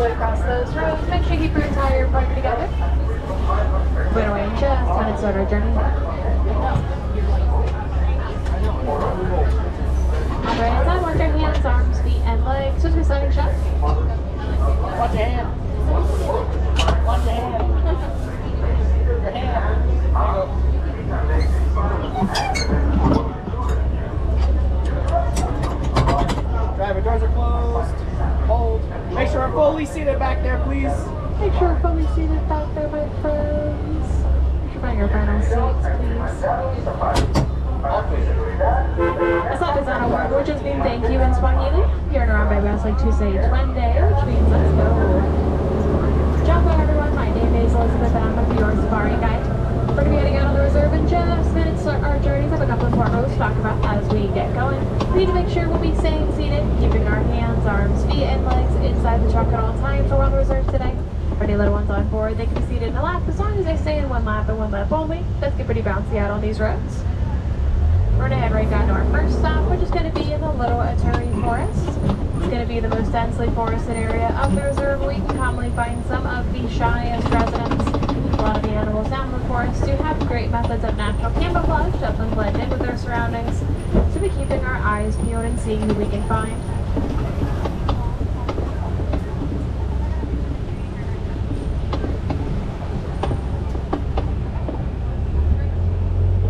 slowly across those roads. Make sure you keep your entire party together. We're going away in just 10 minutes, start our journey. On the right hand side, watch your hands, arms, feet, and legs. Just be standing shut. Watch your hand. Watch your hand. Your hand. Driver doors are closed. Hold. Make sure we're fully seated back there, please. Make sure we're fully seated back there, my friends. Make sure you find your final seats, please. As long as on a word, which just means thank you in Swahili. You're in Harambe Wildlife to say Twende, which means let's go. Jumbo, everyone. My name is Elizabeth, and I'm with your safari guide. We're going to be heading out on the reserve in just minutes. Start our journeys. I have a couple of more rows to talk about as we get going. We need to make sure we'll be staying seated, keeping our hands, arms, feet, and legs inside the truck at all times. We're on the reserve today. For any little ones on board, they can be seated in a lap as long as they stay in one lap and one lap only. Let's get pretty bouncy out on these roads. We're going to head right down to our first stop, which is going to be in the Little Aturi Forest. It's going to be the most densely forested area of the reserve, where you can commonly find some of the shyest residents. A lot of the animals down in the forest do have great methods of natural camouflage to help them blend in with their surroundings. So we'll be keeping our eyes peeled and seeing who we can find.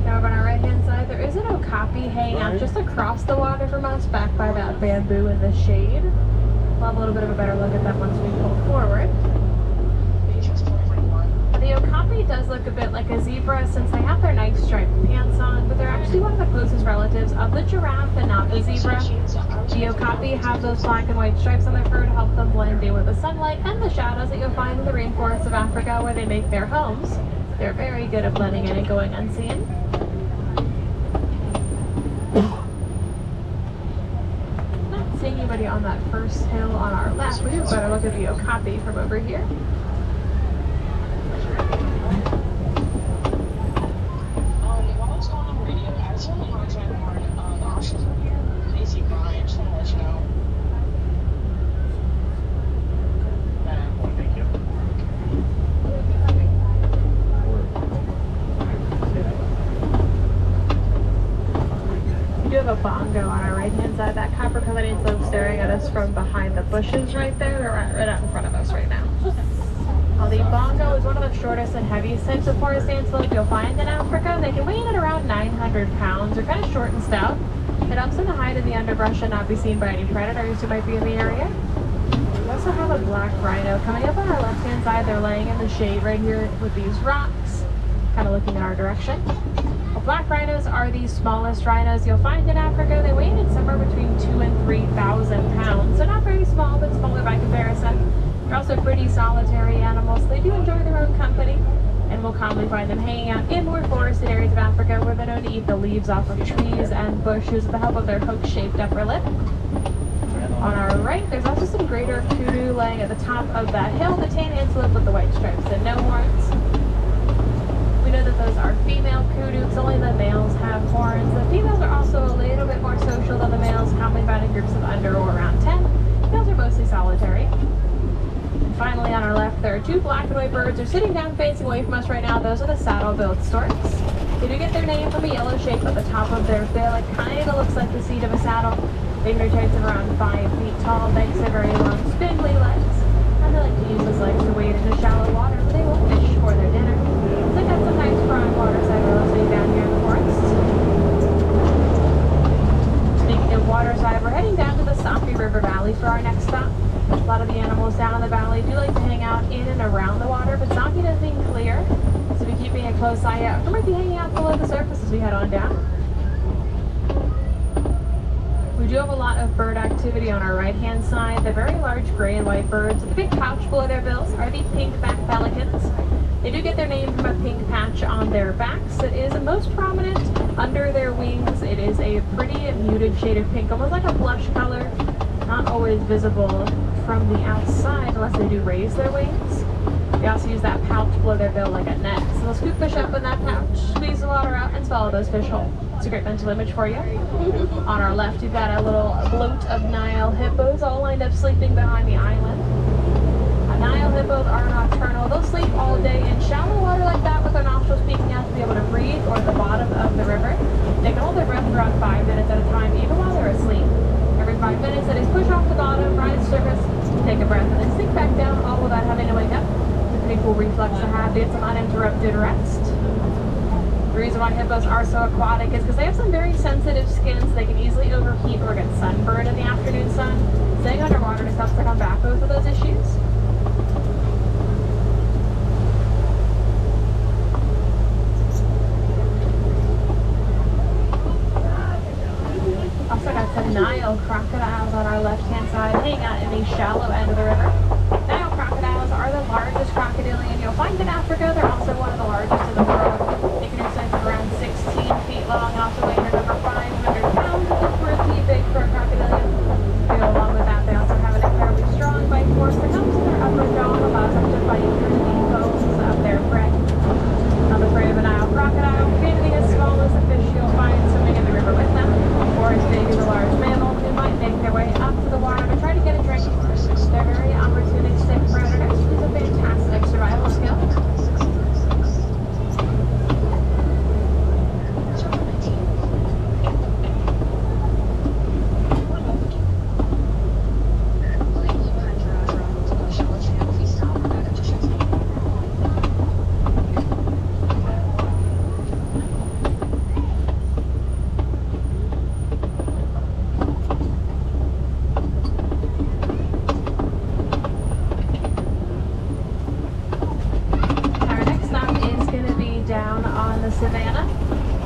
Now on our right hand side, there is an okapi hanging out just across the water from us, back by that bamboo in the shade. We'll have a little bit of a better look at that once we pull forward. The okapi does look a bit like a zebra since they have their nice striped pants on, but they're actually one of the closest relatives of the giraffe and not the zebra. The okapi have those black and white stripes on their fur to help them blend in with the sunlight and the shadows that you'll find in the rainforests of Africa where they make their homes. They're very good at blending in and going unseen. Not seeing anybody on that first hill on our left. We do a better look at the okapi from over here. A bongo on our right hand side. That copper colored antelope staring at us from behind the bushes right there. They're right out in front of us right now. The bongo is one of the shortest and heaviest types of forest antelope you'll find in Africa. They can weigh in at around 900 pounds. They're kind of short and stout. It helps them to hide in the underbrush and not be seen by any predators who might be in the area. We also have a black rhino coming up on our left hand side. They're laying in the shade right here with these rocks, kind of looking in our direction. Black rhinos are the smallest rhinos you'll find in Africa. They weigh in at somewhere between 2,000 and 3,000 pounds. So not very small, but smaller by comparison. They're also pretty solitary animals. They do enjoy their own company, and we'll commonly find them hanging out in more forested areas of Africa where they're known to eat the leaves off of trees and bushes with the help of their hook-shaped upper lip. On our right, there's also some greater kudu laying at the top of that hill, the tan antelope with the white stripes and no horns. We know that those are female kudu, only the males have horns. The females are also a little bit more social than the males, commonly found in groups of under or around 10. Males are mostly solitary. And finally, on our left, there are two black and white birds. They're sitting down facing away from us right now. Those are the saddle-billed storks. They do get their name from a yellow shape at the top of their bill. It kind of looks like the seat of a saddle. They have types of around 5 feet tall. Thanks to very long, spindly legs. And they like to use those legs to wade into shallow water where they will fish for their dinner. So got some nice prime water cyber listening down here in the forest. Speaking of water side, we're heading down to the Safi River Valley for our next stop. A lot of the animals down in the valley do like to hang out in and around the water, but Safi does seem clear, so we're keeping a close eye out. We might be hanging out below the surface as we head on down. We do have a lot of bird activity on our right-hand side. The very large gray and white birds with the big pouch below their bills are the pink-backed pelicans. They do get their name from a pink patch on their backs. It is most prominent under their wings. It is a pretty muted shade of pink, almost like a blush color. Not always visible from the outside unless they do raise their wings. They also use that pouch below their bill like a net. So they'll scoop fish up in that pouch, squeeze the water out, and swallow those fish whole. It's a great mental image for you. On our left, you've got a little bloat of Nile hippos all lined up sleeping behind the island. Nile hippos are nocturnal. They'll sleep all day in shallow water like that with their nostrils peeking out to be able to breathe, or at the bottom of the river. They can hold their breath for around 5 minutes at a time, even while they're asleep. Every 5 minutes, they just push off the bottom, rise to surface, take a breath, and then sink back down, all without having to wake up. It's a pretty cool reflex to have to get some uninterrupted rest. The reason why hippos are so aquatic is because they have some very sensitive skins. They can easily overheat or get sunburned in the afternoon sun. Staying underwater just helps to combat both of those issues. Also got some Nile crocodiles on our left-hand side, hanging out in the shallow end of the river. Nile crocodiles are the largest crocodilian you'll find in Africa. They're also one of the largest in the world. They can reach length of around 16 feet long, also weighing at over 500 pounds, which is pretty big for a crocodilian. To go along with that, they also have an incredibly strong bite force that helps in their upper jaw and allows them to bite through the bones of their prey. On the prey of a Nile crocodile, anything as small as a fish you'll find swimming in the river with them, or as big as a large mammal who might make their way up to the water to try to get a drink. They're very opportunistic predators, which is a fantastic survival skill. Savannah.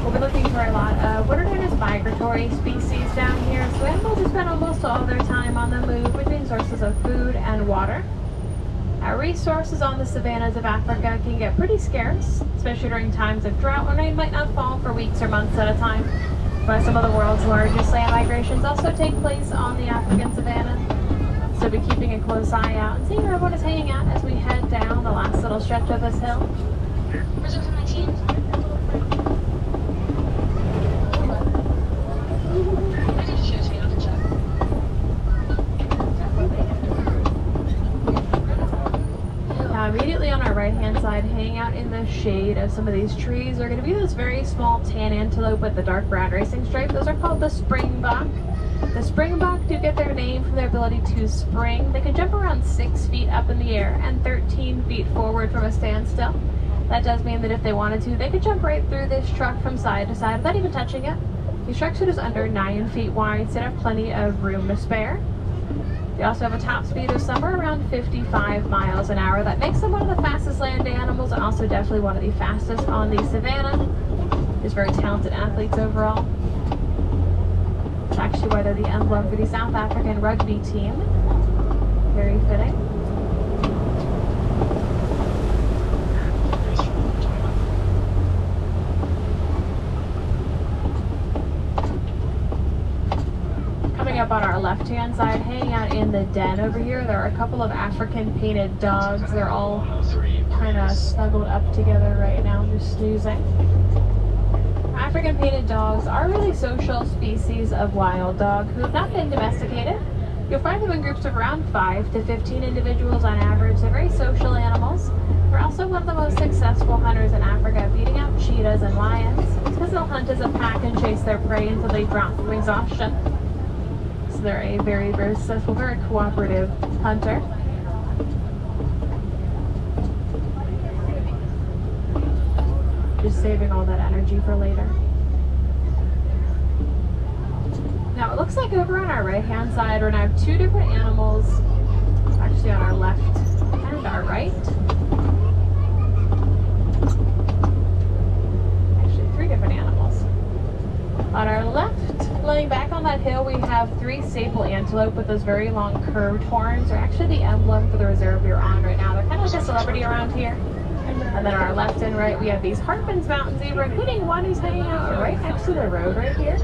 We'll be looking for a lot of what are known as migratory species down here. So animals who spend almost all their time on the move between sources of food and water. Our resources on the savannas of Africa can get pretty scarce, especially during times of drought when rain might not fall for weeks or months at a time. But some of the world's largest land migrations also take place on the African savanna. So be keeping a close eye out and seeing where everyone is hanging out as we head down the last little stretch of this hill. Reserve 19. Immediately on our right hand side, hanging out in the shade of some of these trees, are going to be those very small tan antelope with the dark brown racing stripe. Those are called the springbok. The springbok do get their name from their ability to spring. They can jump around 6 feet up in the air and 13 feet forward from a standstill. That does mean that if they wanted to, they could jump right through this truck from side to side without even touching it. These trucks are just under 9 feet wide, so they have plenty of room to spare. They also have a top speed of somewhere around 55 miles an hour. That makes them one of the fastest land animals and also definitely one of the fastest on the savannah. Just very talented athletes overall. It's actually why they're the emblem for the South African rugby team. Very fitting. Up on our left hand side, hanging out in the den over here, there are a couple of African painted dogs. They're all kind of snuggled up together right now, just snoozing. African painted dogs are really social species of wild dog who have not been domesticated. You'll find them in groups of around 5 to 15 individuals on average. They're very social animals. They're also one of the most successful hunters in Africa, beating out cheetahs and lions. It's because they'll hunt as a pack and chase their prey until they drop from exhaustion. They're a very, very successful, very cooperative hunter. Just saving all that energy for later. Now it looks like over on our right hand side we're going to have two different animals, actually on our left and our right. Actually 3 different animals. On our left, laying back on that hill, we have 3 sable antelope with those very long curved horns. They're actually the emblem for the reserve you're on right now. They're kind of like a celebrity around here. And then on our left and right, we have these Harpins mountain zebra, including one who's hanging out right next to the road right here.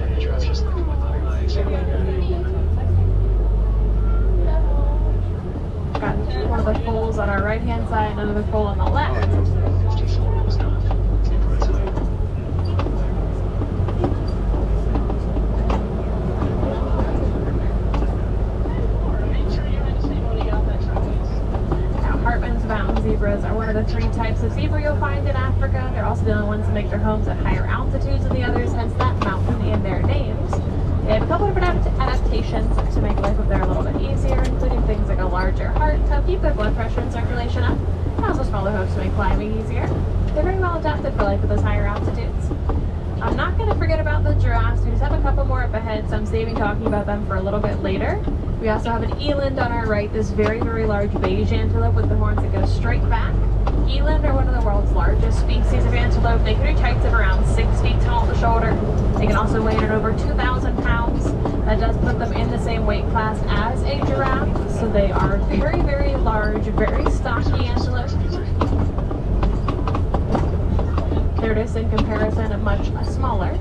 Got one of the foals on our right hand side, another foal on the left. zebras are one of the 3 types of zebra you'll find in Africa. They're also the only ones that make their homes at higher altitudes than the others, hence that mountain in their names. They have a couple of different adaptations to make life up there a little bit easier, including things like a larger heart to help keep their blood pressure and circulation up, and also smaller hooves to make climbing easier. They're very well adapted for life at those higher altitudes. I'm not going to forget about the giraffes. We just have a couple more up ahead, so I'm saving talking about them for a little bit later. We also have an eland on our right, this very, very large beige antelope with the horns that go straight back. Eland are one of the world's largest species of antelope. They can reach heights of around 6 feet tall at the shoulder. They can also weigh in at over 2,000 pounds. That does put them in the same weight class as a giraffe, so they are very, very large, very stocky antelope. Tortoise in comparison, much smaller.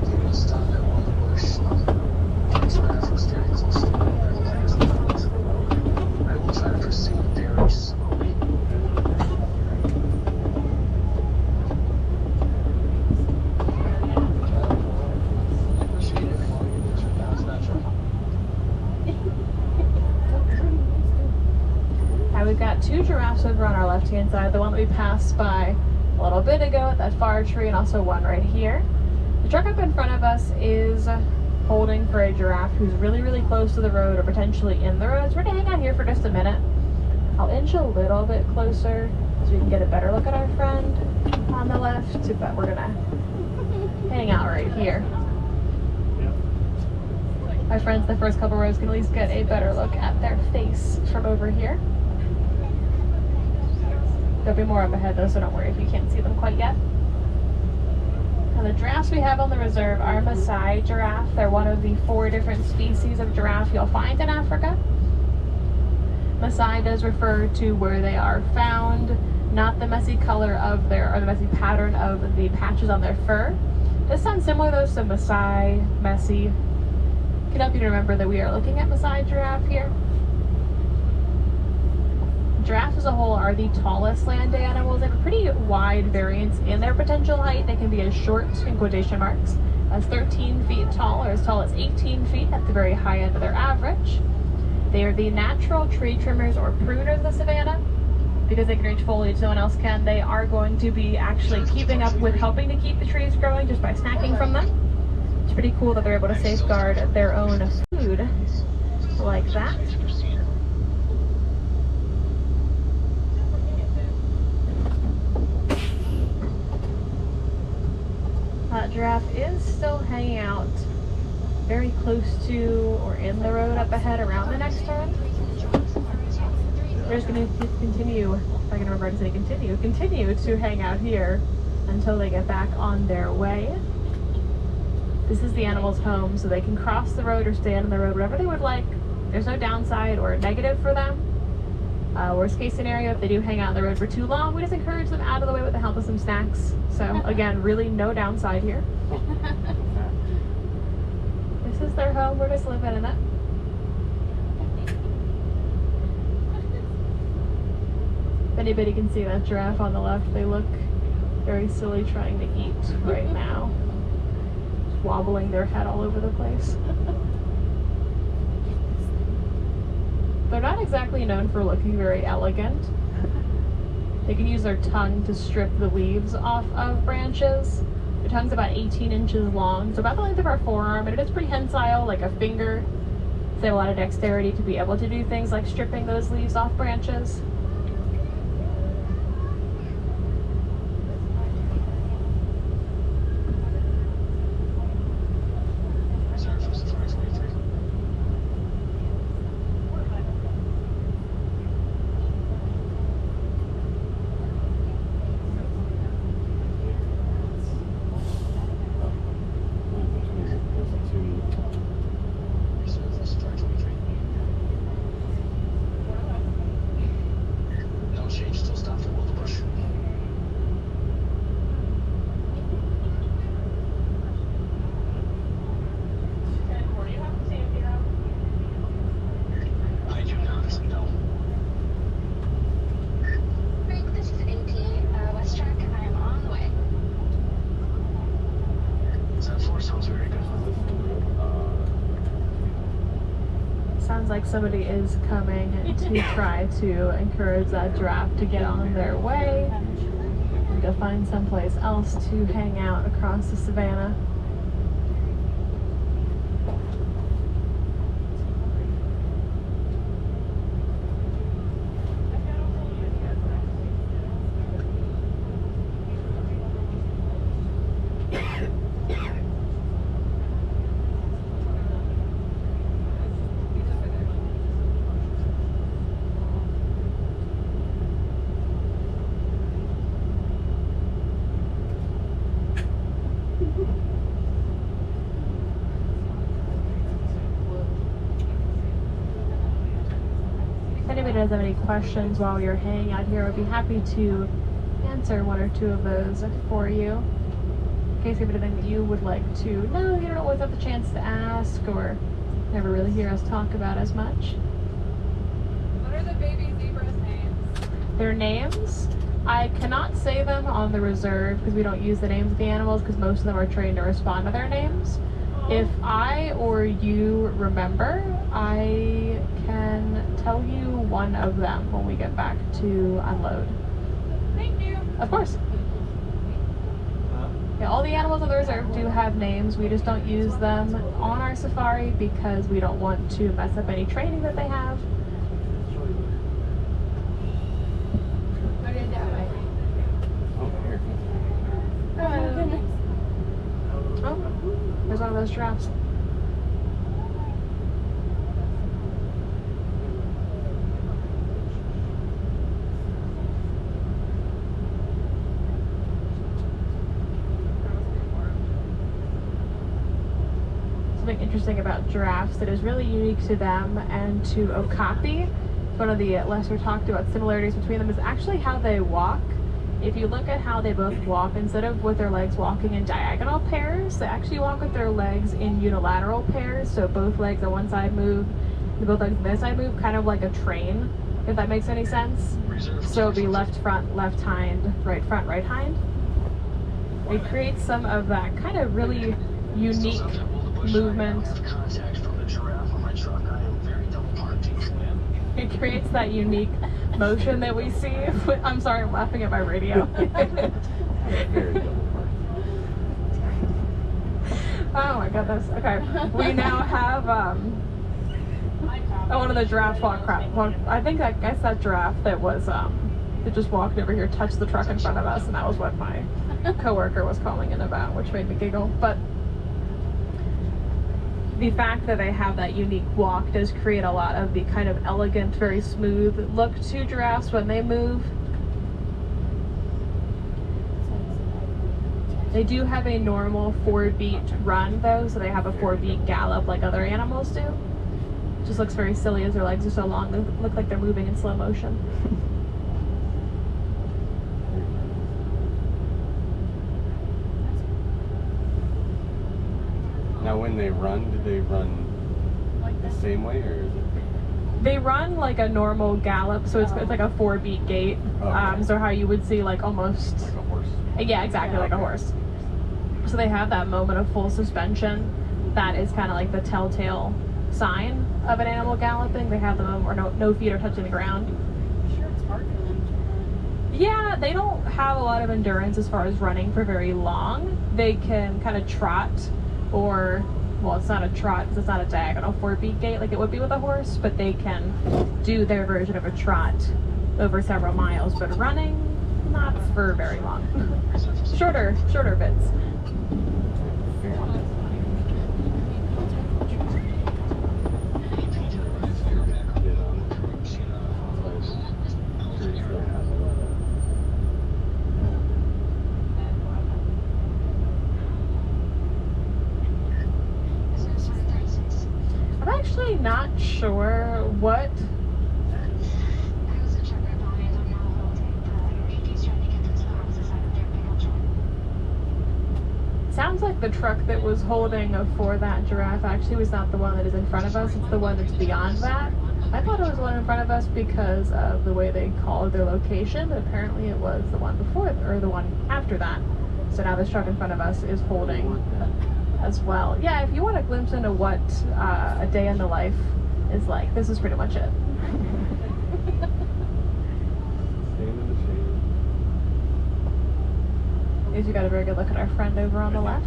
Now we've got 2 giraffes over on our left-hand side, the one that we passed by a little bit ago at that far tree, and also one right here. The truck up in front of us is holding for a giraffe who's really, really close to the road or potentially in the road. So we're gonna hang out here for just a minute. I'll inch a little bit closer so we can get a better look at our friend on the left, but we're gonna hang out right here. My friends, the first couple rows can at least get a better look at their face from over here. There'll be more up ahead though, so don't worry if you can't see them quite yet. Now the giraffes we have on the reserve are Maasai giraffe. They're one of the 4 different species of giraffe you'll find in Africa. Maasai does refer to where they are found, not the messy color of their, or the messy pattern of the patches on their fur. This sounds similar though, so Maasai, messy. Can help you to remember that we are looking at Maasai giraffe here. Giraffes as a whole are the tallest land animals. They have a pretty wide variance in their potential height. They can be as short, in quotation marks, as 13 feet tall or as tall as 18 feet at the very high end of their average. They are the natural tree trimmers or pruners of the savannah. Because they can reach foliage no one else can, they are going to be actually keeping up with helping to keep the trees growing just by snacking from them. It's pretty cool that they're able to safeguard their own food like that. Giraffe is still hanging out very close to or in the road up ahead around the next turn. We're just going to continue, if I can remember to say continue to hang out here until they get back on their way. This is the animal's home, so they can cross the road or stay on the road, whatever they would like. There's no downside or negative for them. Worst case scenario, if they do hang out on the road for too long, we just encourage them out of the way with the help of some snacks. So again, really no downside here. This is their home, we're just living in it. If anybody can see that giraffe on the left, they look very silly trying to eat right now. Just wobbling their head all over the place. They're not exactly known for looking very elegant. They can use their tongue to strip the leaves off of branches. Their tongue's about 18 inches long, so about the length of our forearm, and it is pretty tensile, like a finger. So they have a lot of dexterity to be able to do things like stripping those leaves off branches. somebody is coming to try to encourage that giraffe to get on their way and go find someplace else to hang out across the savannah. If anybody does have any questions while you're hanging out here, I'd be happy to answer one or two of those for you. In case you have anything that you would like to know, you don't always have the chance to ask or never really hear us talk about as much. What are the baby zebras' names? Their names, I cannot say them on the reserve because we don't use the names of the animals because most of them are trained to respond to their names. If I or you remember, I can tell you one of them when we get back to unload. Thank you. Of course. Yeah, all the animals on the reserve do have names. We just don't use them on our safari because we don't want to mess up any training that they have. Put it that way. Oh, here. Oh, there's one of those giraffes. Something interesting about giraffes that is really unique to them and to okapi, one of the lesser talked about similarities between them, is actually how they walk. If you look at how they both walk, instead of with their legs walking in diagonal pairs, they actually walk with their legs in unilateral pairs. So both legs on one side move, and both legs on the other side move, kind of like a train, if that makes any sense. So it'll be left front, left hind, right front, right hind. It creates some of that kind of really unique movement. It creates that unique motion that we see. I'm sorry, I'm laughing at my radio. Oh my goodness. Okay, we now have one of the giraffes walk crap. Well, I guess that giraffe that was that just walked over here touched the truck in front of us, and that was what my coworker was calling in about, which made me giggle. But the fact that they have that unique walk does create a lot of the kind of elegant, very smooth look to giraffes when they move. They do have a normal 4-beat run though, so they have a 4-beat gallop like other animals do. Just looks very silly as their legs are so long, they look like they're moving in slow motion. Now when they run, do they run the same way, or is it? They run like a normal gallop, so it's like a 4-beat gait. Okay. So how you would see like almost... Like a horse? Yeah, exactly, like a horse. So they have that moment of full suspension. That is kind of like the telltale sign of an animal galloping. They have the moment where no feet are touching the ground. I'm sure it's hard for them to... Yeah, they don't have a lot of endurance as far as running for very long. They can kind of trot, or, well, it's not a trot because it's not a diagonal 4-beat gait like it would be with a horse, but they can do their version of a trot over several miles, but running, not for very long. Shorter bits. I'm actually not sure what. Sounds like the truck that was holding for that giraffe actually was not the one that is in front of us, it's the one that's beyond that. I thought it was the one in front of us because of the way they called their location, but apparently it was the one before, or the one after that. So now this truck in front of us is holding as well. Yeah, if you want a glimpse into what a day in the life is like. This is pretty much it. Staying in the shade. Guys, you got a very good look at our friend over on the left.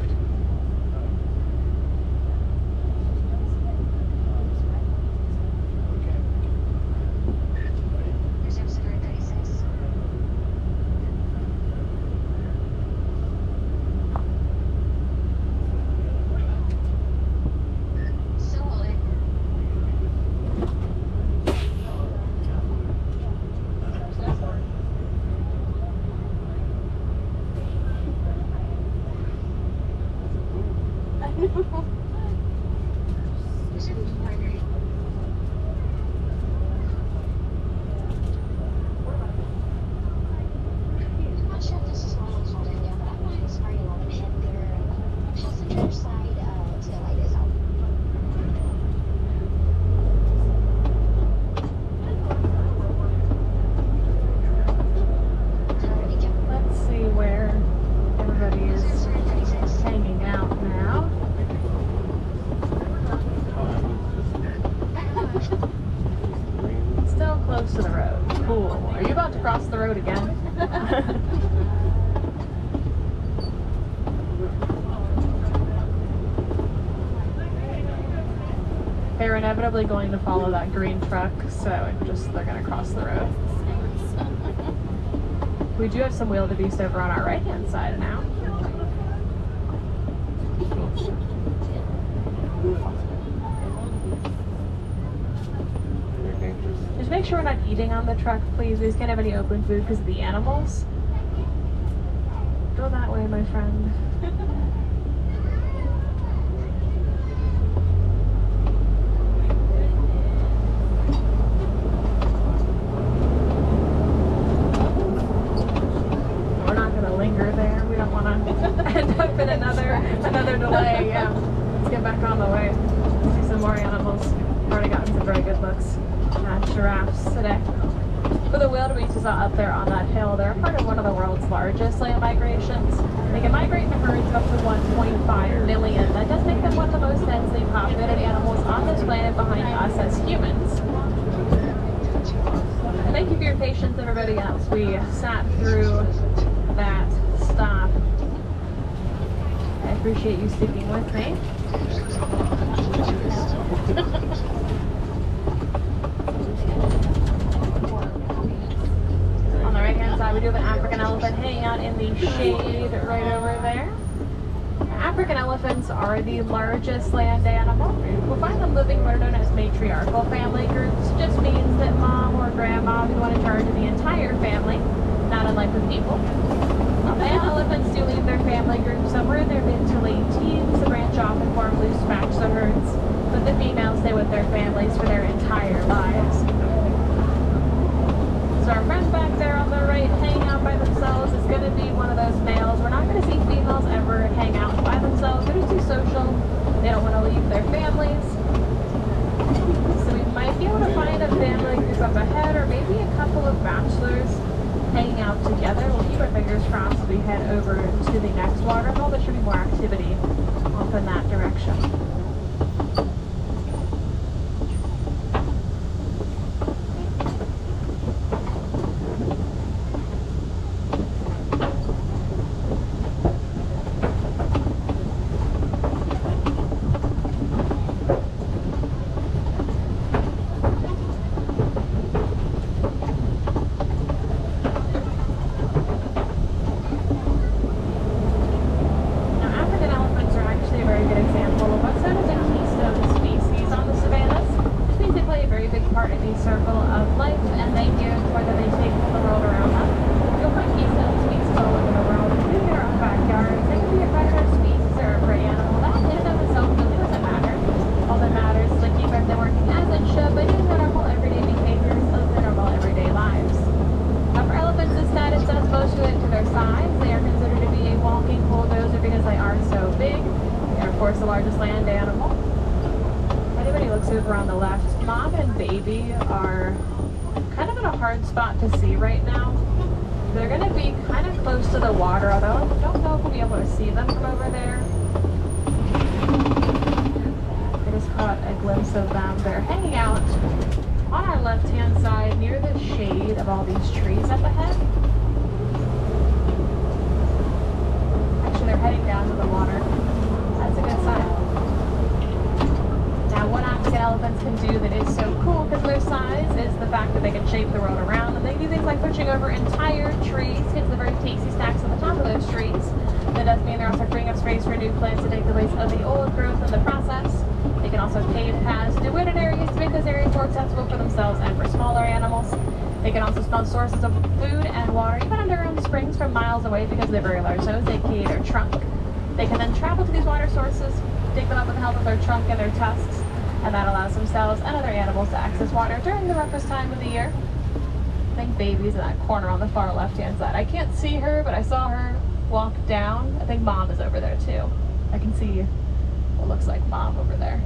Reserve Safari 36. Still holding. Reserve Safari. I'm not sure if this is one called in there, but I'm behind Safari 11 and their passenger side tail light is out. Alrighty, Jim. Let's see where everybody is Reserve Safari 36. hanging out now. Still close to the road. Cool. Are you about to cross the road again? They're inevitably going to follow that green truck, so they're gonna cross the road. We do have some wildebeest over on our right hand side now. Very dangerous. Just make sure we're not eating on the truck, please. We just can't have any open food because of the animals. Go that way, my friend. We're not going to linger there. We don't want to end up in another delay. Yeah. Let's get back on the way. See some more animals. We've already gotten some very good looks at giraffes today. For the wildebeest is up there on that hill, they're part of one of the world's largest land migrations. They can migrate in herds of up to 1.5 million. That does make them one of the most densely populated animals on this planet behind us as humans. And thank you for your patience, everybody else. We sat through that stop. I appreciate you sticking with me. On the right hand side, we do have an African elephant hanging out in the shade right over there. African elephants are the largest land animal. We'll find them living what are known as matriarchal family groups. It just means that mom or grandma is the one in charge of the entire family, not unlike with people. And elephants do leave their family group somewhere in their mid to late teens to branch off and form loose bachelor herds, but the females stay with their families for their entire lives. So our friend back there on the right hanging out by themselves is going to be one of those males. We're not going to see females ever hang out by themselves. They're just too social. They don't want to leave their families. So we might be able to find a family group up ahead, or maybe a couple of bachelors hanging out together. We'll keep our fingers crossed as we head over to the next waterfall. There should be more activity off in that direction. The largest land animal. If anybody looks over on the left, mom and baby are kind of in a hard spot to see right now. They're going to be kind of close to the water, although I don't know if we'll be able to see them from over there. They just caught a glimpse of them. They're hanging out on our left-hand side near the shade of all these trees up ahead. Actually, they're heading down to the water. That's a good sign. Now, what African elephants can do that is so cool because of their size is the fact that they can shape the world around, and they do things like pushing over entire trees, get the very tasty snacks at the top of those trees. That does mean they're also freeing up space for new plants to take the place of the old growth in the process. They can also pave paths to wooded areas to make those areas more accessible for themselves and for smaller animals. They can also smell sources of food and water, even underground springs from miles away because of their very large nose, aka their trunk. They can then travel to these water sources, dig them up with the help of their trunk and their tusks, and that allows themselves and other animals to access water during the roughest time of the year. I think Baby's in that corner on the far left-hand side. I can't see her, but I saw her walk down. I think Mom is over there too. I can see what looks like Mom over there,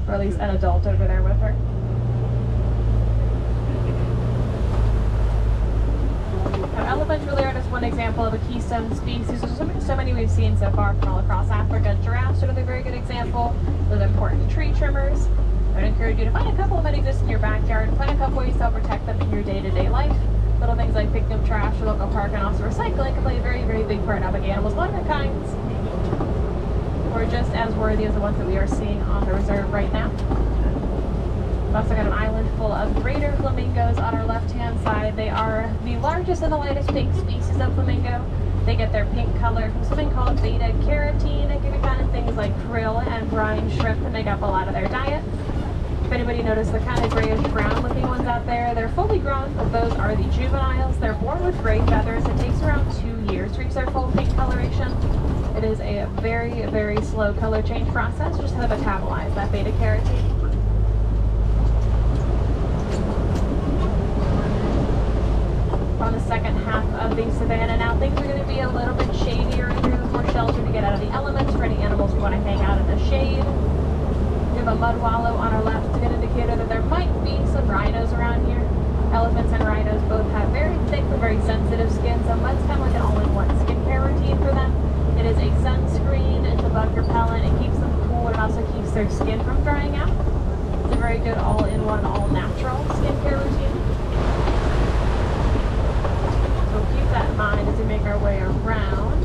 or at least an adult over there with her. Now, elephants really are just one example of a keystone species. There's so many we've seen so far from all across Africa. Giraffes are another very good example. Those important tree trimmers. I would encourage you to find a couple that exist in your backyard and find a couple ways to help protect them in your day-to-day life. Little things like picking up trash at local park and also recycling can play a very, very big part in helping animals of all different kinds. We're just as worthy as the ones that we are seeing on the reserve right now. We've also got an island full of greater flamingos on our left-hand side. They are the largest and the lightest pink species of flamingo. They get their pink color from something called beta carotene. It can be found in things like krill and brine shrimp that make up a lot of their diet. If anybody noticed the kind of grayish brown looking ones out there, they're fully grown, but those are the juveniles. They're born with gray feathers. It takes around 2 years to reach their full pink coloration. It is a very, very slow color change process just to metabolize that beta carotene. On the second half of the savannah now, things are going to be a little bit shadier in here, more shelter to get out of the elements for any animals who want to hang out in the shade. We have a mud wallow on our left, a good indicator that there might be some rhinos around here. Elephants and rhinos both have very thick but very sensitive skin, so mud's kind of like an all-in-one skincare routine for them. It is a sunscreen, it's a bug repellent, it keeps them cool, and it also keeps their skin from drying out. It's a very good all-in-one, all-natural skincare routine. So keep that in mind as we make our way around.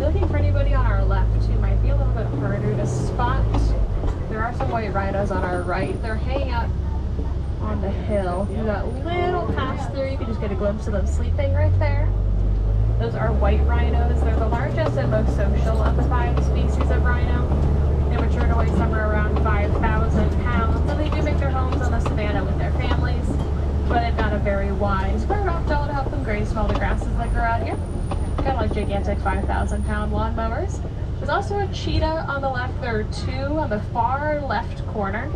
Looking for anybody on our left who might be a little bit harder to spot. There are some white rhinos on our right. They're hanging out on the hill. You got little pass through. You can just get a glimpse of them sleeping right there. Those are white rhinos. They're the largest and most social of the 5 species of rhino. They mature to weigh somewhere around 5,000 pounds. So they do make their homes on the savannah with their families, but they've got a very wide square rock to help them graze from all the grasses that grow out here. Kind of like gigantic 5,000-pound lawnmowers. There's also a cheetah on the left. There are 2 on the far left corner.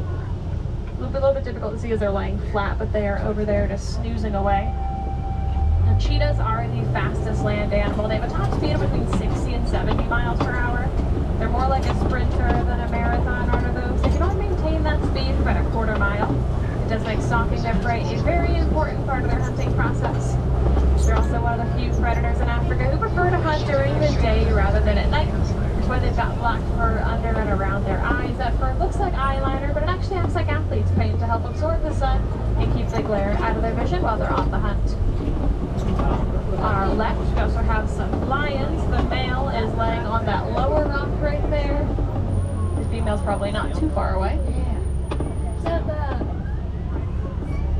A little bit difficult to see as they're laying flat, but they are over there just snoozing away. Now, cheetahs are the fastest land animal. They have a top speed of between 60 and 70 miles per hour. They're more like a sprinter than a marathon runner, though. They can only maintain that speed for about a quarter mile. It does make stalking their prey a very important part of their hunting process. They're also one of the few predators in Africa who prefer to hunt during the day rather than at night. That's why they've got black fur under and around their eyes. That fur looks like eyeliner, but it actually acts like athlete's paint to help absorb the sun and keep the glare out of their vision while they're on the hunt. On our left, we also have some lions. The male is laying on that lower rock right there. The female's probably not too far away.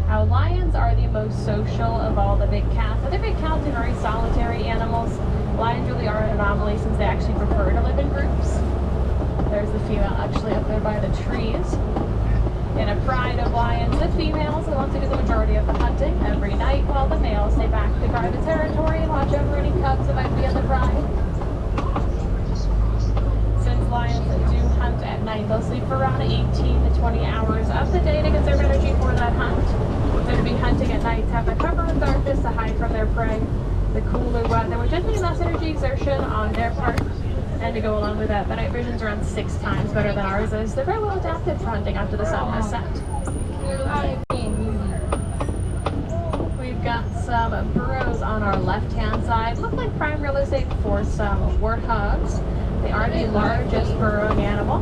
Now, lions are the most social of all the big cats. They're big cats are very solitary animals. Lions really are an anomaly since they actually prefer to live in groups. There's the female actually up there by the trees. In a pride of lions, the females are the ones who do the majority of the hunting every night, while the males stay back to guard the territory and watch over any cubs that might be in the pride. Since lions do hunt at night, they'll sleep for around 18 to 20 hours of the day to conserve energy for that hunt. So to be hunting at night, have the cover of darkness to hide from their prey, the cooler weather, which does mean less energy exertion on their part. And to go along with that, the night vision's around 6 times better than ours is. They're very well adapted for hunting after the sun has set. We've got some burrows on our left-hand side. Look like prime real estate for some warthogs. They are the largest burrowing animal.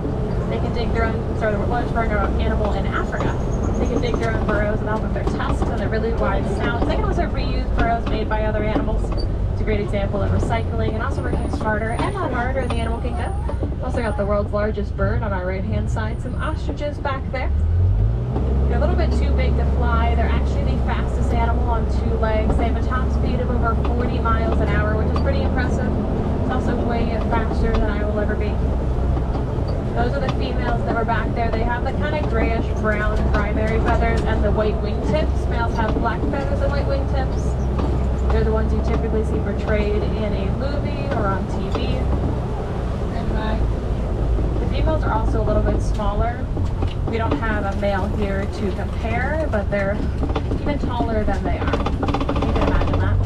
They can dig their own, sorry, the largest burrowing animal in Africa. They can dig their own burrows and help with their tusks and their really wide snouts. They can also reuse burrows made by other animals. It's a great example of recycling and also working smarter and not harder in the animal kingdom. Also got the world's largest bird on our right-hand side. Some ostriches back there. They're a little bit too big to fly. They're actually the fastest animal on 2 legs. They have a top speed of over 40 miles an hour, which is pretty impressive. It's also way faster than I will ever be. Those are the females that were back there. They have the kind of grayish brown primary feathers and the white wingtips. Males have black feathers and white wingtips. They're the ones you typically see portrayed in a movie or on TV. The females are also a little bit smaller. We don't have a male here to compare, but they're even taller than they are. You can imagine that.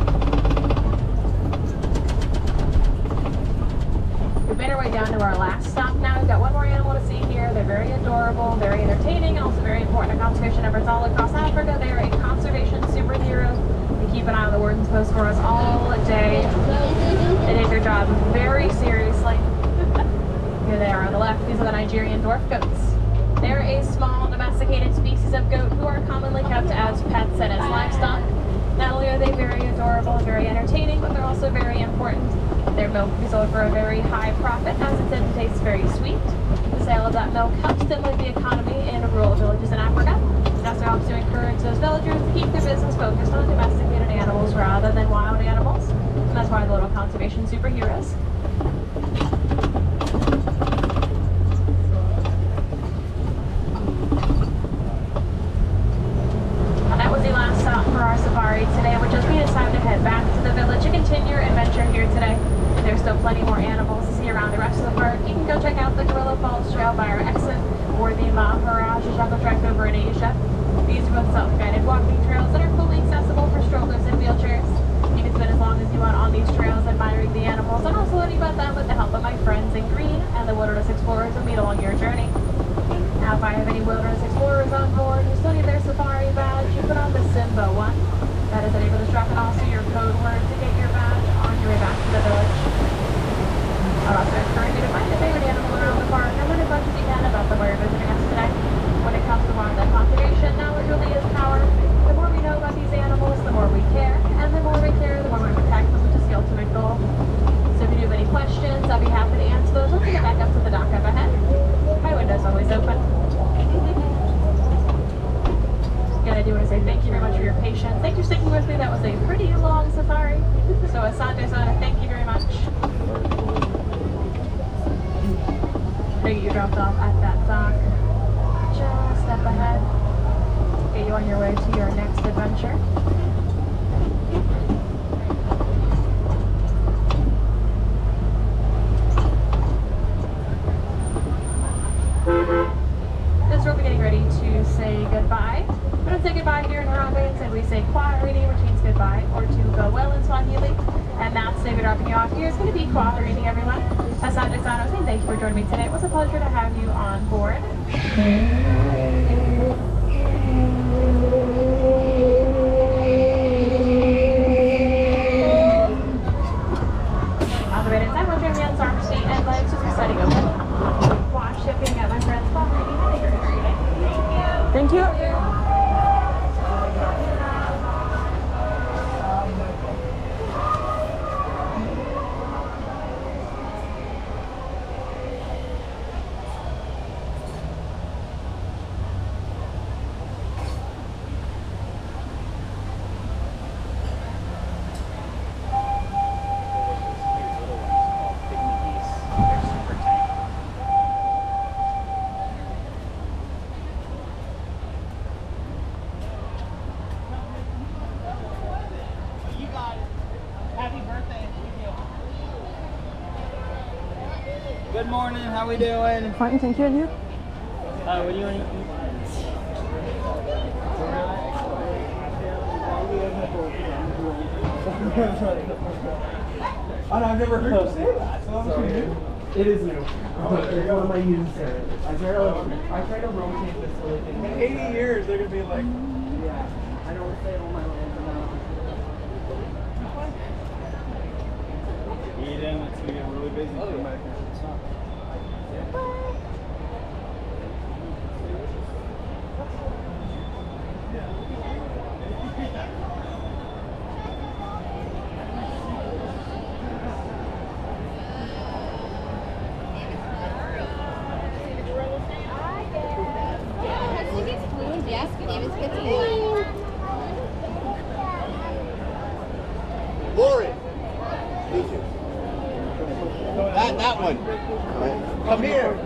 We've made our way down to our last stop now. We've got one more animal to see here. They're very adorable, very entertaining, and also very important to conservation efforts all across Africa. They are a conservation superhero. They keep an eye on the warden's post for us all day. They take their job very seriously. Here they are on the left. These are the Nigerian dwarf goats. They're a small domesticated species of goat who are commonly kept as pets and as livestock. Not only are they very adorable and very entertaining, but they're also very important. Their milk can be sold for a very high profit, as it tends to taste very sweet. The sale of that milk helps stimulate the economy in rural villages in Africa. It also helps to encourage those villagers to keep their business focused on domesticated animals rather than wild animals. And that's why the little conservation superheroes. Safari today, which just means it's time to head back to the village to continue your adventure here today. There's still plenty more animals to see around the rest of the park. You can go check out the Gorilla Falls Trail by our exit or the Maharaj Jungle Trek over in Asia. These are both self-guided walking trails that are fully accessible for strollers and wheelchairs. You can spend as long as you want on these trails admiring the animals and also learning about them with the help of my friends in green and the Wilderness Explorers who meet along your journey. Now, if I have any Wilderness Explorers on board who still need their safari badge, you put on the Simba one. That is the name of the strap and also your code word to get your badge on your way back to the village. I'd also encourage you to find your favorite animal around the park and learn as much as you can about them while you're visiting us today. When it comes to wildlife conservation, knowledge really is power. The more we know about these animals, the more we care. And the more we care, the more we protect them, which is the ultimate goal. So if you do have any questions, I'll be happy to answer those. Let's get back up to the dock up ahead. My window's always open. Again, I do want to say thank you very much for your patience. Thank you for sticking with me. That was a pretty long safari. So Asante-san, thank you very much. Thank you. Dropped off at that dock. Just step ahead. Get you on your way to your next adventure. We're getting ready to say goodbye. We don't say goodbye here in Harambe. Instead, we say Kwaherini, which means goodbye, or to go well in Swahili. And that's today we're dropping you off here. It's going to be Kwaherini, everyone. Asante-san, I was saying thank you for joining me today. It was a pleasure to have you on board. On the right hand side, we'll turn hands, arms, feet, and legs just sliding open. Watch shipping at my friend's Kwaherini. Thank you. Good morning, how we doing? Fine, thank you, and you? What do you want to eat? Oh no, I've never heard you say that. So it is new. It's one of my new servers. I try to rotate this whole thing. In 80 years, they're going to be like, yeah, I don't say all my life now. Eat in, it's going to get really busy. Yes, my name is Katina. Lori. That one. Come here.